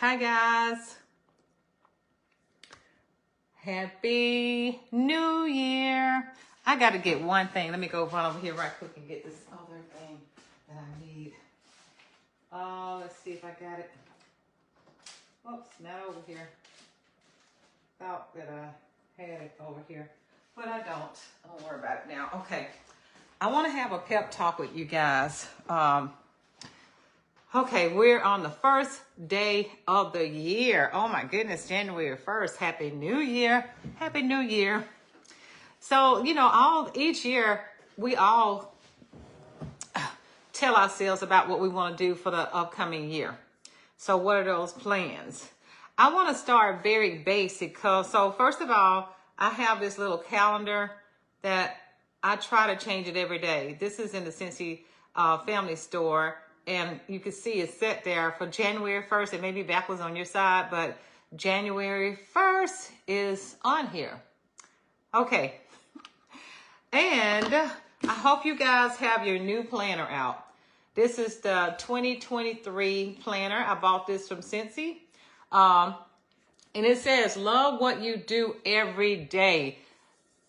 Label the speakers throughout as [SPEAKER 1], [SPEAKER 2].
[SPEAKER 1] Hi guys. Happy New Year. I got to get one thing. Let me go run over here right quick and get this other thing that I need. Let's see if I got it. Oops, not over here. Thought that I had it over here, but I don't. Don't worry about it now. Okay. I want to have a pep talk with you guys. Okay, we're on the first day of the year. Oh my goodness, January 1st. Happy New Year. Happy New Year. So, you know, each year we all tell ourselves about what we want to do for the upcoming year. So what are those plans? I want to start very basic. So first of all, I have this little calendar that I try to change it every day. This is in the Cincy Family Store. And you can see it's set there for January 1st. It may be backwards on your side, but January 1st is on here. Okay. And I hope you guys have your new planner out. This is the 2023 planner. I bought this from Cincy. And it says, love what you do every day.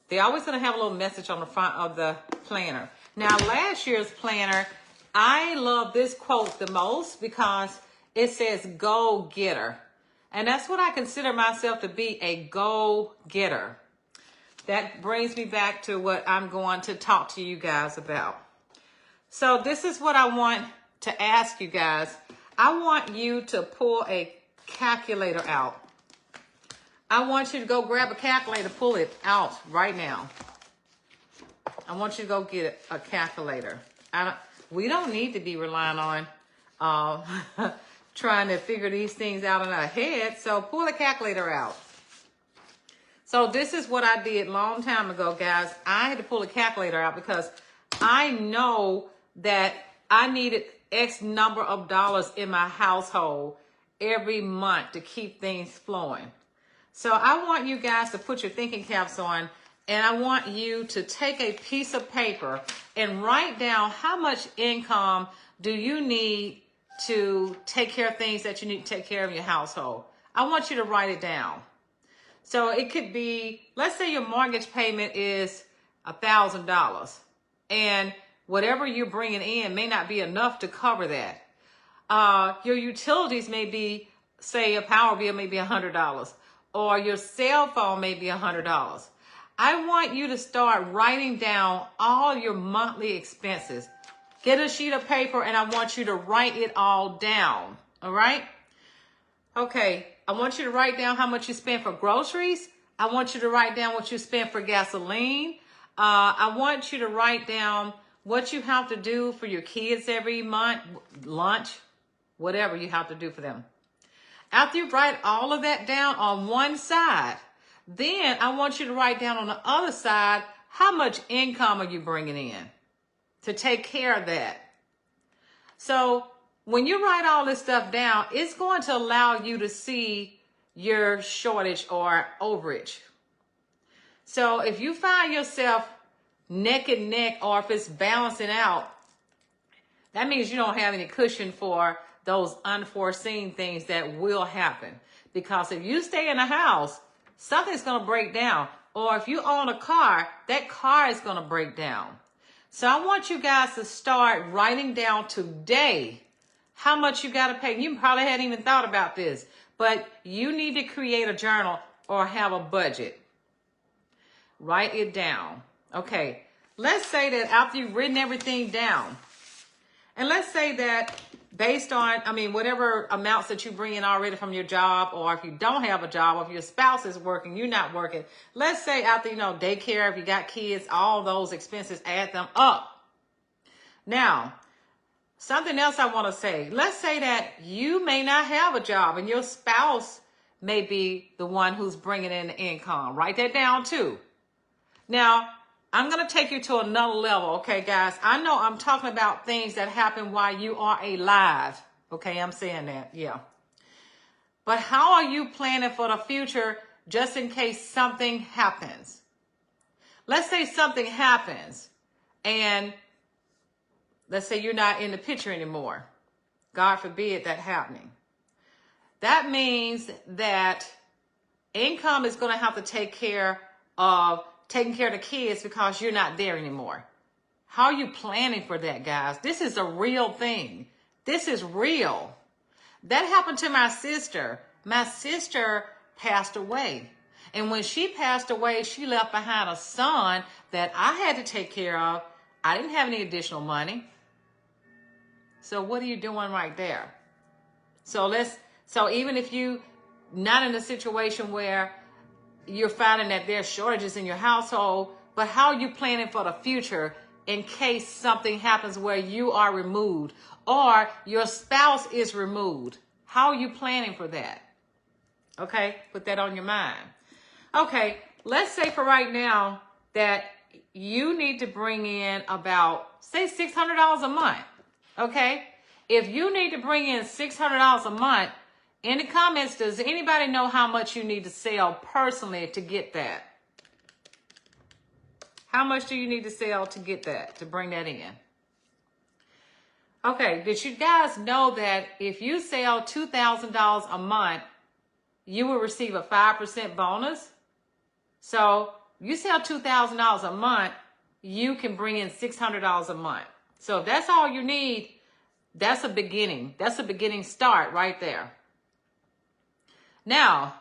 [SPEAKER 1] They're always going to have a little message on the front of the planner. Now, last year's planner, I love this quote the most because it says go-getter. And that's what I consider myself to be, a go-getter. That brings me back to what I'm going to talk to you guys about. So this is what I want to ask you guys. I want you to pull a calculator out. I want you to go grab a calculator, pull it out right now. I want you to go get a calculator. We don't need to be relying on trying to figure these things out in our head. So pull the calculator out. So this is what I did a long time ago, guys. I had to pull a calculator out because I know that I needed X number of dollars in my household every month to keep things flowing. So I want you guys to put your thinking caps on, and I want you to take a piece of paper and write down how much income do you need to take care of things that you need to take care of in your household. I want you to write it down. So it could be, let's say your mortgage payment is $1,000 and whatever you're bringing in may not be enough to cover that. Your utilities may be, say a power bill may be $100 or your cell phone may be $100. I want you to start writing down all your monthly expenses. Get a sheet of paper and I want you to write it all down. All right? Okay. I want you to write down how much you spend for groceries. I want you to write down what you spend for gasoline. I want you to write down what you have to do for your kids every month, lunch, whatever you have to do for them. After you write all of that down on one side, then I want you to write down on the other side, how much income are you bringing in to take care of that? So when you write all this stuff down, it's going to allow you to see your shortage or overage. So if you find yourself neck and neck, or if it's balancing out, that means you don't have any cushion for those unforeseen things that will happen. Because if you stay in a house, something's going to break down. Or if you own a car, that car is going to break down. So I want you guys to start writing down today how much you got to pay. You probably hadn't even thought about this, but you need to create a journal or have a budget. Write it down. Okay. Let's say that after you've written everything down, and let's say that based on, whatever amounts that you bring in already from your job, or if you don't have a job, or if your spouse is working, you're not working. Let's say after, daycare, if you got kids, all those expenses, add them up. Now, something else I want to say. Let's say that you may not have a job and your spouse may be the one who's bringing in the income. Write that down too. Now, I'm going to take you to another level, okay, guys? I know I'm talking about things that happen while you are alive. Okay, I'm saying that, yeah. But how are you planning for the future just in case something happens? Let's say something happens and let's say you're not in the picture anymore. God forbid that happening. that means that income is going to have to take care of taking care of the kids because you're not there anymore. How are you planning for that, guys? This is a real thing. This is real. That happened to my sister. My sister passed away. And when she passed away, she left behind a son that I had to take care of. I didn't have any additional money. So what are you doing right there? So even if you not in a situation where you're finding that there's shortages in your household, but how are you planning for the future in case something happens where you are removed or your spouse is removed? How are you planning for that? Okay, put that on your mind. Okay, let's say for right now that you need to bring in about, say, $600 a month. Okay, if you need to bring in $600 a month, in the comments, does anybody know how much you need to sell personally to get that? How much do you need to sell to get that, to bring that in? Okay, did you guys know that if you sell $2,000 a month, you will receive a 5% bonus? So you sell $2,000 a month, you can bring in $600 a month. So if that's all you need, that's a beginning. That's a beginning start right there. Now,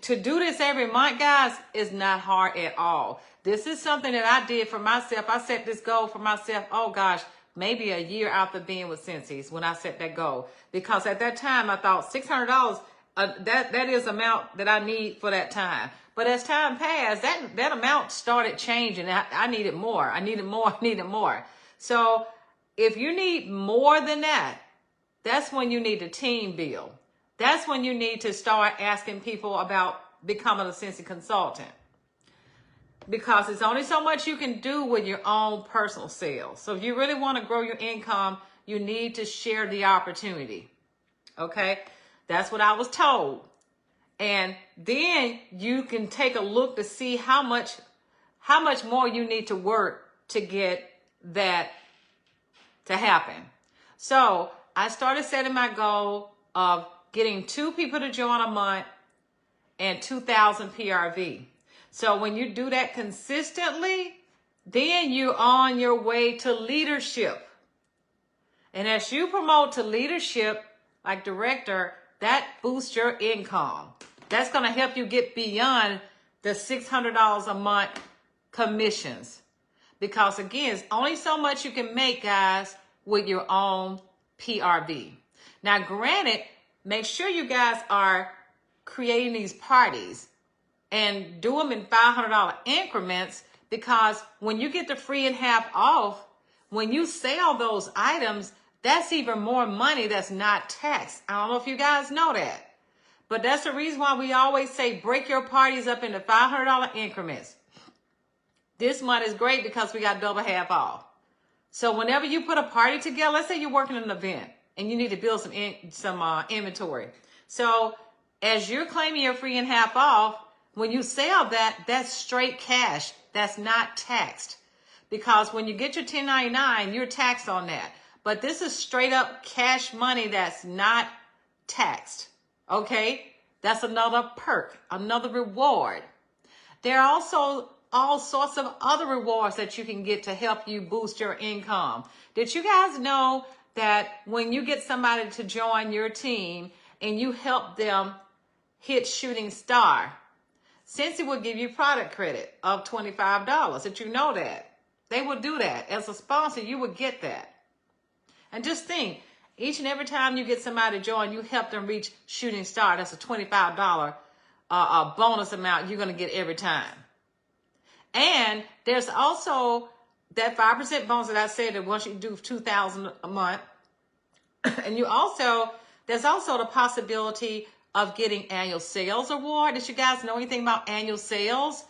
[SPEAKER 1] to do this every month, guys, is not hard at all. This is something that I did for myself. I set this goal for myself, oh gosh, maybe a year after being with Scentsy when I set that goal. Because at that time, I thought $600, that is amount that I need for that time. But as time passed, that amount started changing. I needed more. I needed more. I needed more. So if you need more than that, that's when you need a team build. That's when you need to start asking people about becoming a Scentsy consultant. Because it's only so much you can do with your own personal sales. So if you really want to grow your income, you need to share the opportunity. Okay? That's what I was told. And then you can take a look to see how much more you need to work to get that to happen. So I started setting my goal of getting 2 people to join a month and 2,000 PRV. So when you do that consistently, then you're on your way to leadership. And as you promote to leadership, like director, that boosts your income. That's going to help you get beyond the $600 a month commissions. Because again, it's only so much you can make, guys, with your own PRV. Now, granted, make sure you guys are creating these parties and do them in $500 increments, because when you get the free and half off, when you sell those items, that's even more money that's not taxed. I don't know if you guys know that, but that's the reason why we always say break your parties up into $500 increments. This month is great because we got double half off. So whenever you put a party together, let's say you're working an event and you need to build some inventory. So as you're claiming your free and half off, when you sell that, that's straight cash. That's not taxed. Because when you get your 1099, you're taxed on that. But this is straight up cash money that's not taxed. Okay? That's another perk, another reward. There are also all sorts of other rewards that you can get to help you boost your income. Did you guys know that when you get somebody to join your team and you help them hit shooting star, Scentsy will give you product credit of $25. Did you know that? They will do that. As a sponsor, you will get that. And just think, each and every time you get somebody to join, you help them reach shooting star. That's a $25 bonus amount you're going to get every time. And there's also that 5% bonus that I said that once you do $2,000 a month. And there's also the possibility of getting annual sales award. Did you guys know anything about annual sales?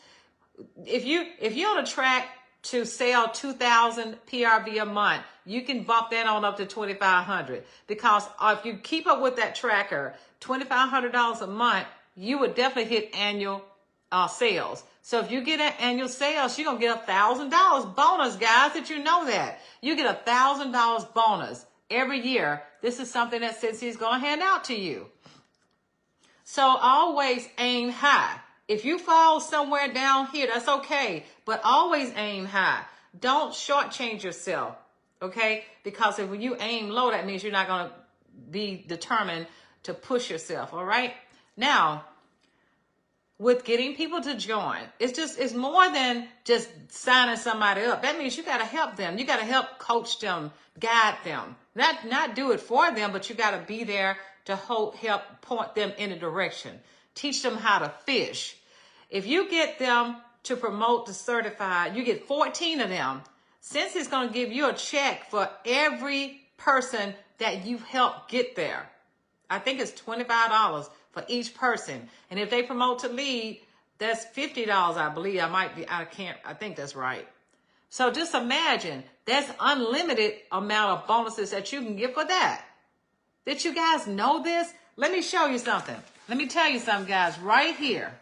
[SPEAKER 1] If you're on a track to sell 2,000 PRV a month, you can bump that on up to 2,500. Because if you keep up with that tracker, $2,500 a month, you would definitely hit annual sales. So if you get an annual sales, you're going to get $1,000 bonus, guys. Did you know that? You get $1,000 bonus every year, this is something that Scentsy is going to hand out to you. So always aim high. If you fall somewhere down here, that's okay, but always aim high. Don't shortchange yourself, okay? Because if you aim low, that means you're not going to be determined to push yourself, all right? Now, with getting people to join, it's more than just signing somebody up. That means you got to help them. You got to help coach them, guide them. Not do it for them, but you got to be there to help point them in a direction. Teach them how to fish. If you get them to promote the certified, you get 14 of them. Scensy's going to give you a check for every person that you've helped get there. I think it's $25 for each person. And if they promote to lead, that's $50, I believe. I think that's right. So just imagine, that's unlimited amount of bonuses that you can get for that. Did you guys know this? Let me show you something. Let me tell you something, guys, right here.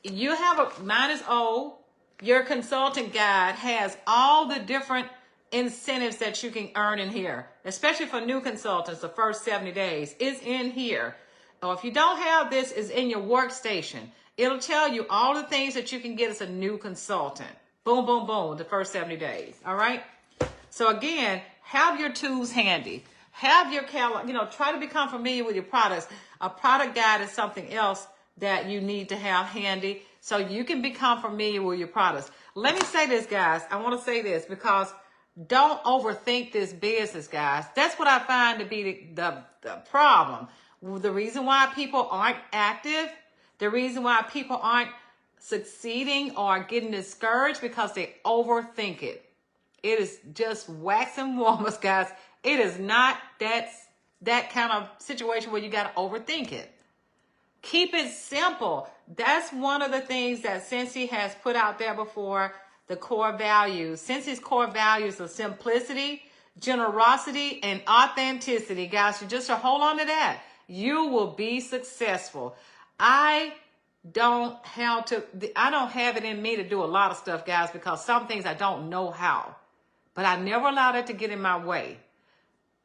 [SPEAKER 1] You have mine is old. Your consultant guide has all the different incentives that you can earn in here, especially for new consultants. The first 70 days is in here. Or if you don't have this, it's in your workstation. It'll tell you all the things that you can get as a new consultant. Boom, boom, boom, the first 70 days. All right. So again, have your tools handy. Have your calendar, try to become familiar with your products. A product guide is something else that you need to have handy so you can become familiar with your products. Let me say this, guys. I want to say this because don't overthink this business, guys. That's what I find to be the problem. The reason why people aren't active, the reason why people aren't succeeding or getting discouraged, because they overthink it. It is just wax and warmers, guys. It is not that kind of situation where you got to overthink it. Keep it simple. That's one of the things that Scentsy has put out there before, the core values. Scentsy's core values are simplicity, generosity, and authenticity. Guys, you just hold on to that. You will be successful. I don't have it in me to do a lot of stuff, guys, because some things I don't know how. But I never allow that to get in my way.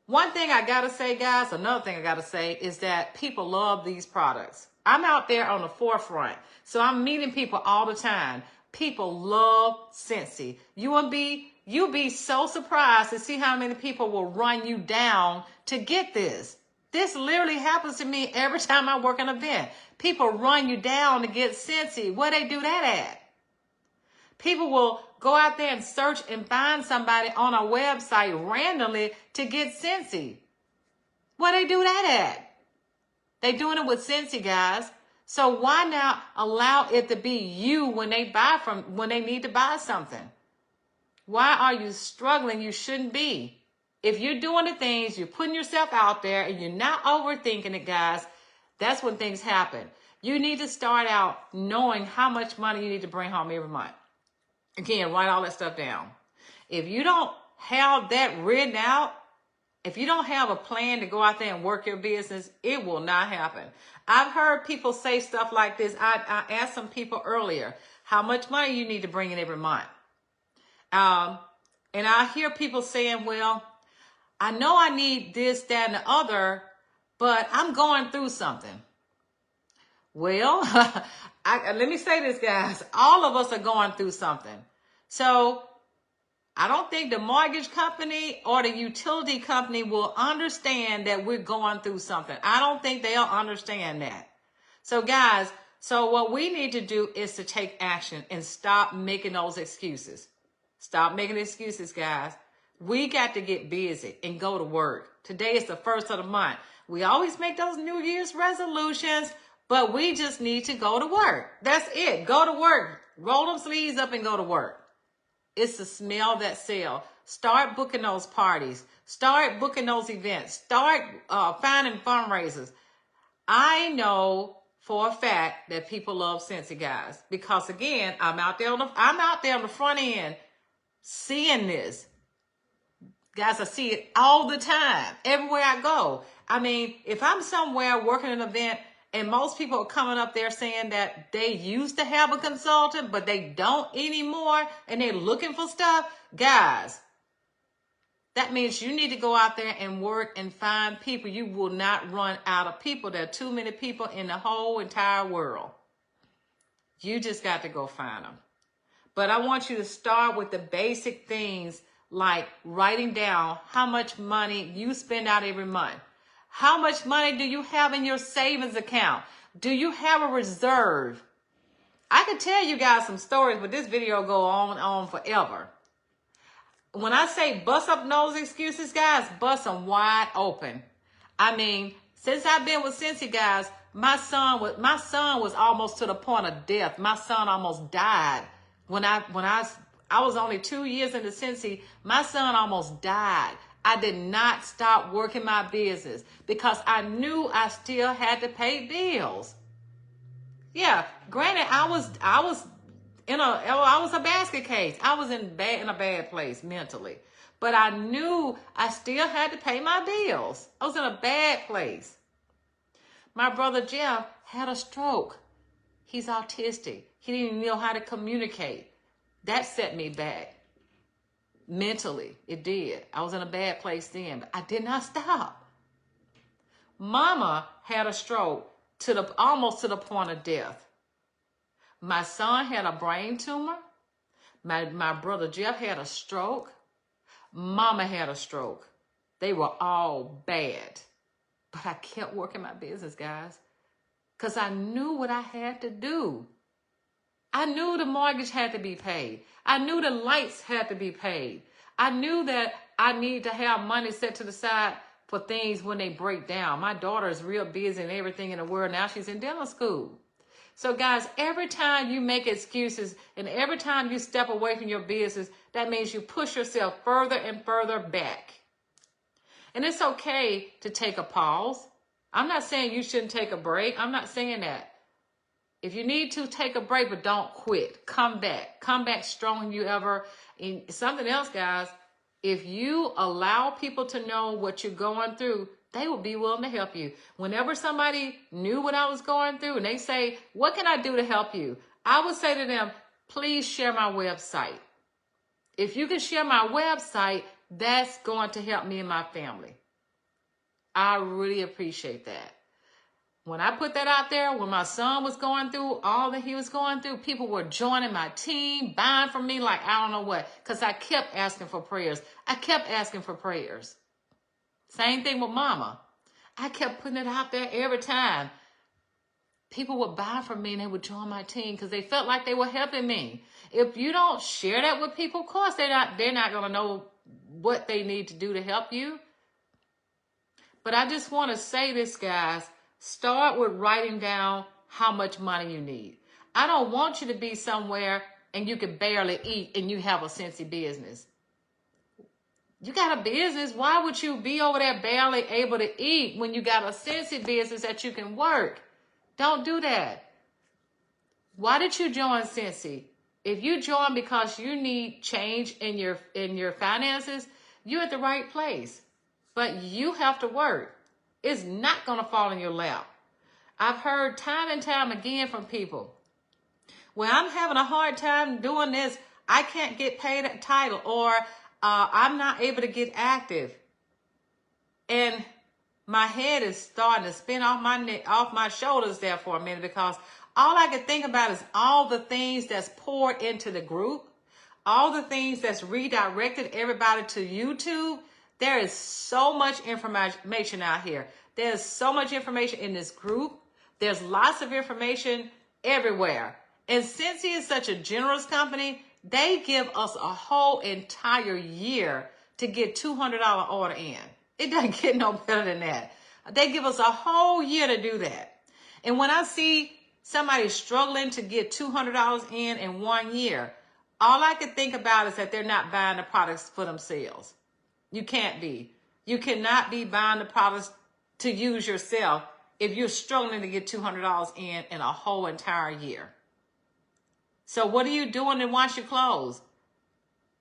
[SPEAKER 1] One thing I got to say, guys, another thing I got to say is that people love these products. I'm out there on the forefront, so I'm meeting people all the time. People love Scentsy. You'll be so surprised to see how many people will run you down to get this. This literally happens to me every time I work an event. People run you down to get Scentsy. Where they do that at? People will go out there and search and find somebody on a website randomly to get Scentsy. Where they do that at? They doing it with Scentsy, guys. So why not allow it to be you when they need to buy something? Why are you struggling? You shouldn't be. If you're doing the things, you're putting yourself out there and you're not overthinking it, guys, that's when things happen. You need to start out knowing how much money you need to bring home every month. Again, write all that stuff down. If you don't have that written out, if you don't have a plan to go out there and work your business, it will not happen. I've heard people say stuff like this. I asked some people earlier, how much money you need to bring in every month. And I hear people saying, well, I know I need this, that, and the other, but I'm going through something. Well, let me say this, guys. All of us are going through something. So I don't think the mortgage company or the utility company will understand that we're going through something. I don't think they'll understand that. So guys, what we need to do is to take action and stop making those excuses. Stop making excuses, guys. We got to get busy and go to work. Today is the first of the month. We always make those New Year's resolutions, but we just need to go to work. That's it. Go to work. Roll them sleeves up and go to work. It's the smell that sell. Start booking those parties. Start booking those events. Start finding fundraisers. I know for a fact that people love Scentsy, guys, because again, I'm out there on the front end seeing this. Guys, I see it all the time, everywhere I go. I mean, if I'm somewhere working an event and most people are coming up there saying that they used to have a consultant, but they don't anymore, and they're looking for stuff, guys, That means you need to go out there and work and find people. You will not run out of people. There are too many people in the whole entire world. You just got to go find them. But I want you to start with the basic things like writing down how much money you spend out every month. How much money do you have in your savings account? Do you have a reserve? I could tell you guys some stories, but this video go on and on forever. When I say bust up those excuses, guys, bust them wide open. I mean, since I've been with Cincy, guys, my son was almost to the point of death. My son almost died. When I was only 2 years into Cincy, my son almost died. I did not stop working my business because I knew I still had to pay bills. Yeah, granted, I was a basket case. I was in a bad place mentally. But I knew I still had to pay my bills. I was in a bad place. My brother Jeff had a stroke. He's autistic. He didn't know how to communicate. That set me back. Mentally, it did. I was in a bad place then, but I did not stop. Mama had a stroke almost to the point of death. My son had a brain tumor. My brother Jeff had a stroke. Mama had a stroke. They were all bad. But I kept working my business, guys, because I knew what I had to do. I knew the mortgage had to be paid. I knew the lights had to be paid. I knew that I need to have money set to the side for things when they break down. My daughter is real busy and everything in the world. Now she's in dental school. So guys, every time you make excuses and every time you step away from your business, that means you push yourself further and further back. And it's okay to take a pause. I'm not saying you shouldn't take a break. I'm not saying that. If you need to, take a break, but don't quit. Come back. Come back stronger than you ever. And something else, guys, if you allow people to know what you're going through, they will be willing to help you. Whenever somebody knew what I was going through and they say, what can I do to help you? I would say to them, please share my website. If you can share my website, that's going to help me and my family. I really appreciate that. When I put that out there, when my son was going through all that he was going through, people were joining my team, buying from me like I don't know what, because I kept asking for prayers. I kept asking for prayers. Same thing with Mama. I kept putting it out there every time. People would buy from me and they would join my team because they felt like they were helping me. If you don't share that with people, of course they're not going to know what they need to do to help you. But I just want to say this, guys. Start with writing down how much money you need. I don't want you to be somewhere and you can barely eat and you have a Cincy business. You got a business. Why would you be over there barely able to eat when you got a Cincy business that you can work? Don't do that. Why did you join Cincy? If you join because you need change in your finances, you're at the right place. But you have to work. It's not going to fall in your lap. I've heard time and time again from people, well, I'm having a hard time doing this. I can't get paid a title, or I'm not able to get active. And my head is starting to spin off my shoulders there for a minute, because all I can think about is all the things that's poured into the group, all the things that's redirected everybody to YouTube. There is so much information out here. There's so much information in this group. There's lots of information everywhere. And Cincy is such a generous company, they give us a whole entire year to get $200 order in. It doesn't get no better than that. They give us a whole year to do that. And when I see somebody struggling to get $200 in 1 year, all I can think about is that they're not buying the products for themselves. You can't be. You cannot be buying the products to use yourself if you're struggling to get $200 in a whole entire year. So what are you doing to wash your clothes?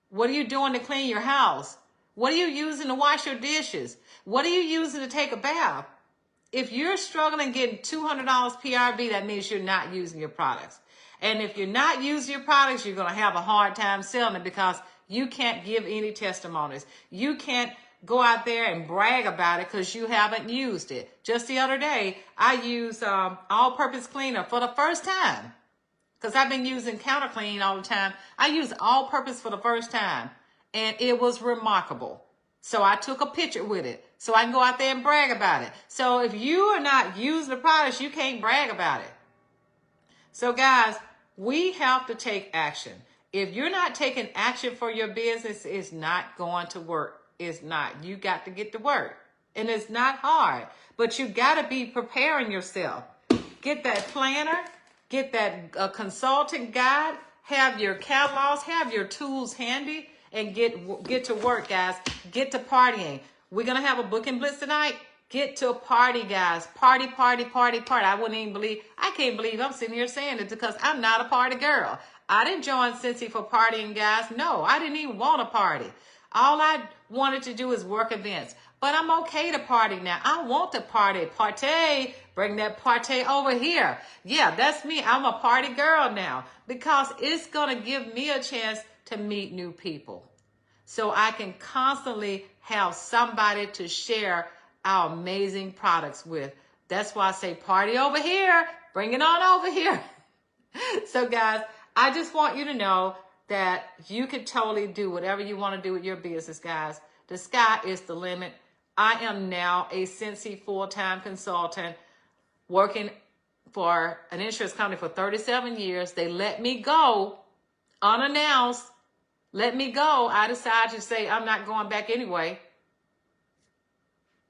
[SPEAKER 1] What are you doing to clean your house? What are you using to wash your dishes? What are you using to take a bath? If you're struggling getting $200 PRV, that means you're not using your products. And if you're not using your products, you're going to have a hard time selling it because you can't give any testimonies. You can't go out there and brag about it because you haven't used it. Just the other day, I used all-purpose cleaner for the first time because I've been using counter clean all the time. I used all-purpose for the first time, and it was remarkable. So I took a picture with it so I can go out there and brag about it. So if you are not using the products, you can't brag about it. So guys, we have to take action. If you're not taking action for your business, it's not going to work. It's not. You got to get to work. And it's not hard, but you got to be preparing yourself. Get that planner, get that consultant guide, have your catalogs, have your tools handy, and get to work, guys. Get to partying. We're going to have a booking blitz tonight. Get to a party, guys. Party, party, party, party. I can't believe I'm sitting here saying it because I'm not a party girl. I didn't join Scentsy for partying, guys. No, I didn't even want to party. All I wanted to do is work events. But I'm okay to party now. I want to party. Partay. Bring that partay over here. Yeah, that's me. I'm a party girl now because it's going to give me a chance to meet new people. So I can constantly have somebody to share our amazing products with. That's why I say party over here. Bring it on over here. So guys, I just want you to know that you can totally do whatever you want to do with your business, guys. The sky is the limit. I am now a Scentsy full-time consultant working for an insurance company for 37 years. They let me go unannounced. Let me go. I decided to say I'm not going back anyway.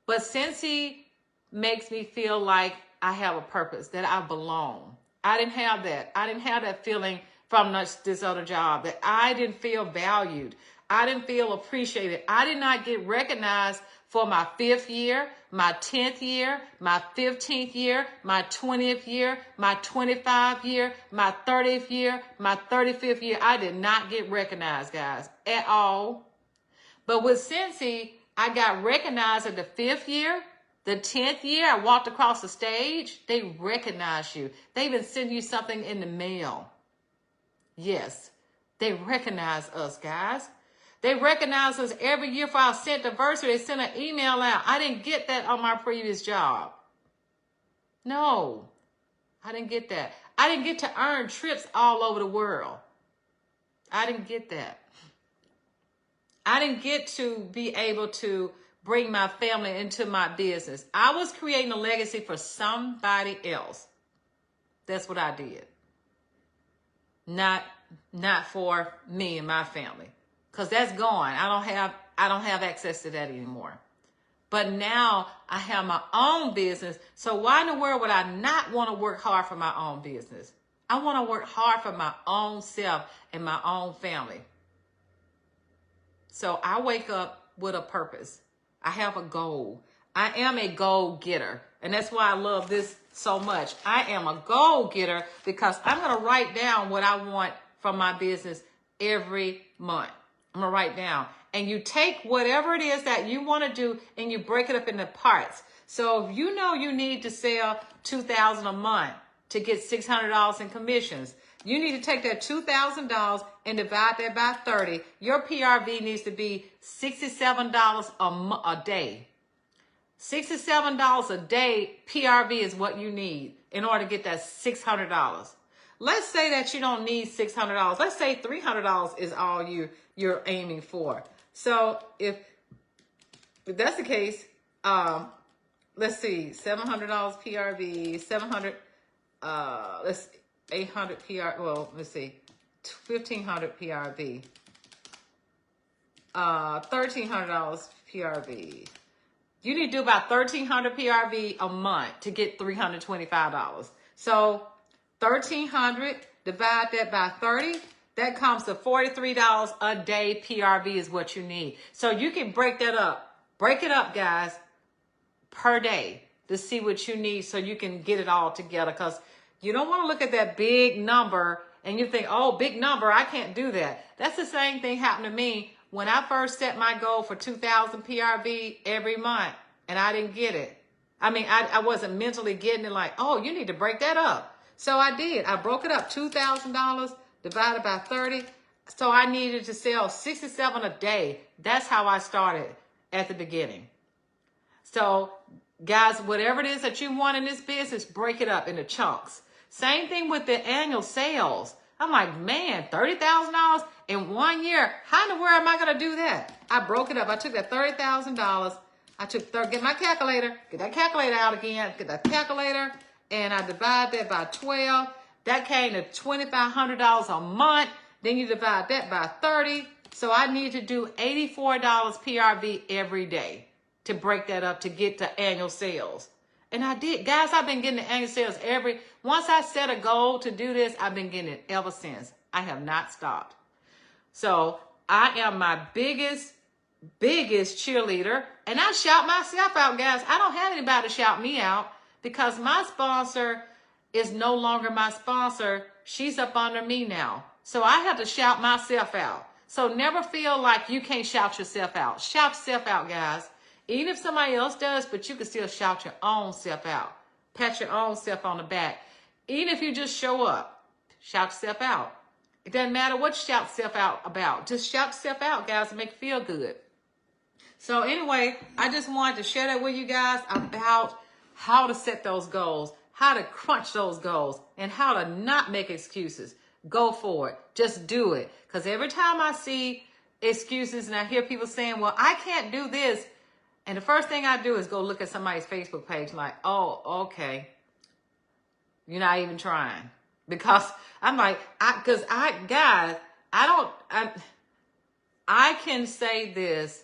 [SPEAKER 1] But Scentsy makes me feel like I have a purpose, that I belong. I didn't have that. I didn't have that feeling from this other job, that I didn't feel valued. I didn't feel appreciated. I did not get recognized for my 5th year, my 10th year, my 15th year, my 20th year, my 25th year, my 30th year, my 35th year. I did not get recognized, guys, at all. But with Scentsy, I got recognized at the 5th year, the 10th year. I walked across the stage. They recognize you. They even send you something in the mail. Yes, they recognize us, guys. They recognize us every year for our Scent anniversary. They send an email out. I didn't get that on my previous job. No, I didn't get that. I didn't get to earn trips all over the world. I didn't get that. I didn't get to be able to bring my family into my business. I was creating a legacy for somebody else. That's what I did. Not for me and my family. Because that's gone. I don't have access to that anymore. But now I have my own business. So why in the world would I not want to work hard for my own business? I want to work hard for my own self and my own family. So I wake up with a purpose. I have a goal. I am a goal getter. And that's why I love this so much. I am a goal getter because I'm going to write down what I want from my business every month. I'm going to write down. And you take whatever it is that you want to do and you break it up into parts. So if you know you need to sell $2,000 a month to get $600 in commissions, you need to take that $2,000 and divide that by 30. Your PRV needs to be $67 a day. $67 a day PRV is what you need in order to get that $600. Let's say that you don't need $600. Let's say $300 is all you're aiming for. So if that's the case, let's see, $700 PRV, 700, let's 800 PR. Well, let's see, 1,500 PRV, $1,300 PRV. You need to do about 1,300 PRV a month to get $325. So 1,300, divide that by 30, that comes to $43 a day PRV is what you need. So you can break that up. Break it up, guys, per day to see what you need so you can get it all together. Because you don't want to look at that big number and you think, oh, big number, I can't do that. That's the same thing happened to me when I first set my goal for 2,000 PRV every month and I didn't get it. I mean, I wasn't mentally getting it like, oh, you need to break that up. So I did. I broke it up, $2,000 divided by 30. So I needed to sell 67 a day. That's how I started at the beginning. So guys, whatever it is that you want in this business, break it up into chunks. Same thing with the annual sales. I'm like, man, $30,000 in 1 year. How in the world am I going to do that? I broke it up. I took that $30,000. Get my calculator, get that calculator out again, get that calculator, and I divide that by 12. That came to $2,500 a month. Then you divide that by 30. So I need to do $84 PRV every day to break that up to get to annual sales. And I did. Guys, I've been getting the annual sales once I set a goal to do this, I've been getting it ever since. I have not stopped. So I am my biggest cheerleader. And I shout myself out, guys. I don't have anybody to shout me out because my sponsor is no longer my sponsor. She's up under me now. So I have to shout myself out. So never feel like you can't shout yourself out. Shout yourself out, guys. Even if somebody else does, but you can still shout your own self out. Pat your own self on the back. Even if you just show up, shout yourself out. It doesn't matter what you shout yourself out about. Just shout yourself out, guys, to make you feel good. So anyway, I just wanted to share that with you guys about how to set those goals, how to crunch those goals, and how to not make excuses. Go for it. Just do it. Because every time I see excuses and I hear people saying, well, I can't do this. And the first thing I do is go look at somebody's Facebook page like, oh, okay. You're not even trying. Because I'm like, I can say this.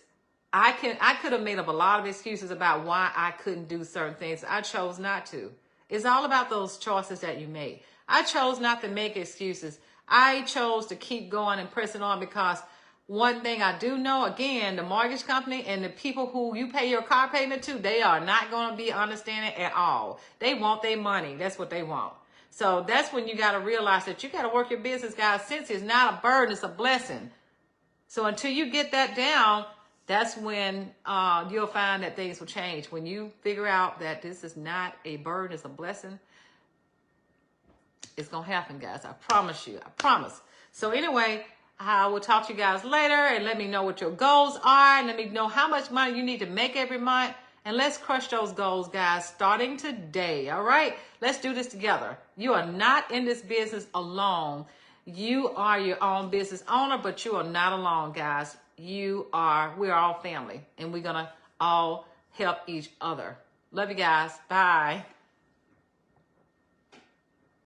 [SPEAKER 1] I could have made up a lot of excuses about why I couldn't do certain things. I chose not to. It's all about those choices that you make. I chose not to make excuses. I chose to keep going and pressing on because one thing I do know, again, the mortgage company and the people who you pay your car payment to, they are not going to be understanding at all. They want their money. That's what they want. So that's when you got to realize that you got to work your business, guys. Since it's not a burden, it's a blessing. So until you get that down, that's when you'll find that things will change. When you figure out that this is not a burden, it's a blessing, it's going to happen, guys. I promise you. I promise. So anyway, I will talk to you guys later and let me know what your goals are and let me know how much money you need to make every month. And let's crush those goals, guys, starting today. All right? Let's do this together. You are not in this business alone. You are your own business owner, but you are not alone, guys. We're all family, and we're going to all help each other. Love you guys. Bye.